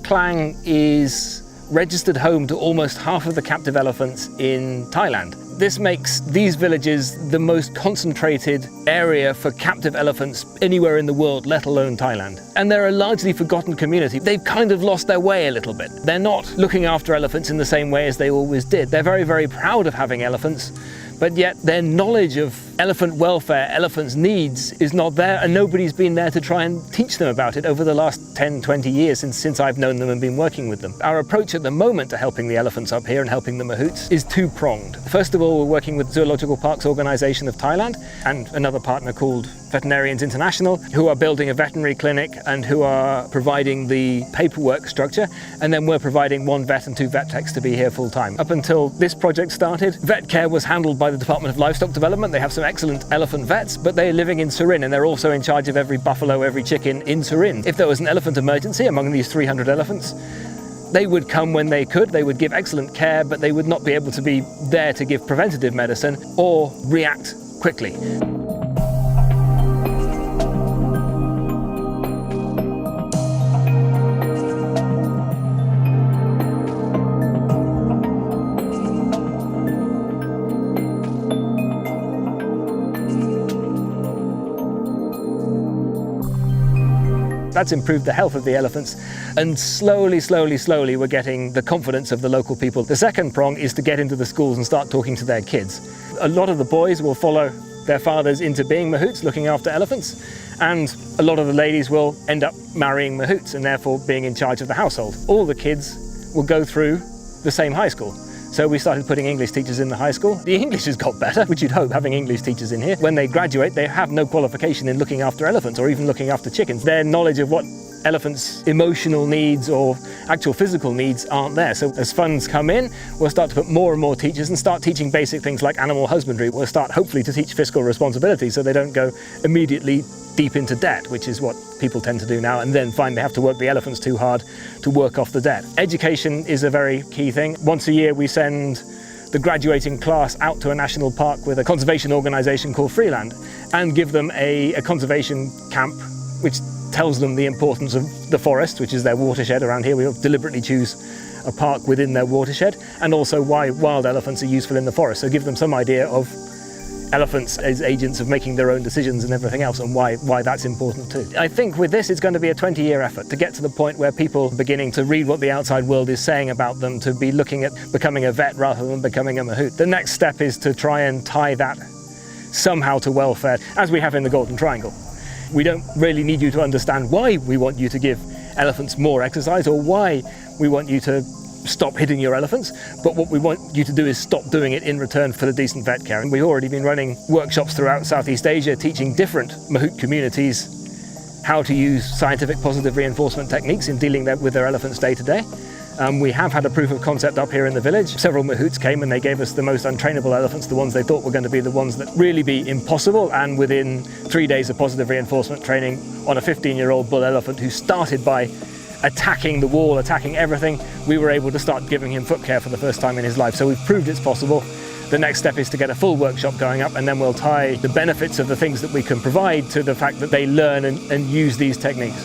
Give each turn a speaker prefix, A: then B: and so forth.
A: Klang is registered home to almost half of the captive elephants in Thailand. This makes these villages the most concentrated area for captive elephants anywhere in the world, let alone Thailand. And they're a largely forgotten community. They've kind of lost their way a little bit. They're not looking after elephants in the same way as they always did. They're very, very proud of having elephants, but yet their knowledge of elephant welfare, elephants' needs is not there, and nobody's been there to try and teach them about it over the last 10, 20 years since I've known them and been working with them. Our approach at the moment to helping the elephants up here and helping the mahouts is two-pronged. First of all, we're working with Zoological Parks Organisation of Thailand and another partner called Veterinarians International, who are building a veterinary clinic and who are providing the paperwork structure, and then we're providing 1 vet and 2 vet techs to be here full-time. Up until this project started, vet care was handled by the Department of Livestock Development. They have some excellent elephant vets, but they're living in Surin and they're also in charge of every buffalo, every chicken in Surin. If there was an elephant emergency among these 300 elephants, they would come when they could, they would give excellent care, but they would not be able to be there to give preventative medicine or react quickly. That's improved the health of the elephants, and slowly we're getting the confidence of the local people. The second prong is to get into the schools and start talking to their kids. A lot of the boys will follow their fathers into being mahouts, looking after elephants, and a lot of the ladies will end up marrying mahouts and therefore being in charge of the household. All the kids will go through the same high school. So we started putting English teachers in the high school. The English has got better, which you'd hope, having English teachers in here. When they graduate, they have no qualification in looking after elephants or even looking after chickens. Their knowledge of what elephants' emotional needs or actual physical needs aren't there. So as funds come in, we'll start to put more and more teachers and start teaching basic things like animal husbandry. We'll start hopefully to teach fiscal responsibility so they don't go immediately deep into debt, which is what people tend to do now, and then find they have to work the elephants too hard to work off the debt. Education is a very key thing. Once a year we send the graduating class out to a national park with a conservation organisation called Freeland and give them a conservation camp which tells them the importance of the forest, which is their watershed around here. We'll deliberately choose a park within their watershed, and also why wild elephants are useful in the forest. So give them some idea of elephants as agents of making their own decisions and everything else, and why that's important too. I think with this it's going to be a 20-year effort to get to the point where people are beginning to read what the outside world is saying about them, to be looking at becoming a vet rather than becoming a mahout. The next step is to try and tie that somehow to welfare, as we have in the Golden Triangle. We don't really need you to understand why we want you to give elephants more exercise or why we want you to stop hitting your elephants, but what we want you to do is stop doing it in return for the decent vet care. And we've already been running workshops throughout Southeast Asia teaching different mahout communities how to use scientific positive reinforcement techniques in dealing with their elephants day to day. We have had a proof of concept up here in the village. Several mahouts came and they gave us the most untrainable elephants, the ones they thought were going to be the ones that really be impossible, and within 3 days of positive reinforcement training on a 15-year-old bull elephant who started by attacking the wall, attacking everything, we were able to start giving him foot care for the first time in his life. So we've proved it's possible. The next step is to get a full workshop going up, and then we'll tie the benefits of the things that we can provide to the fact that they learn and use these techniques.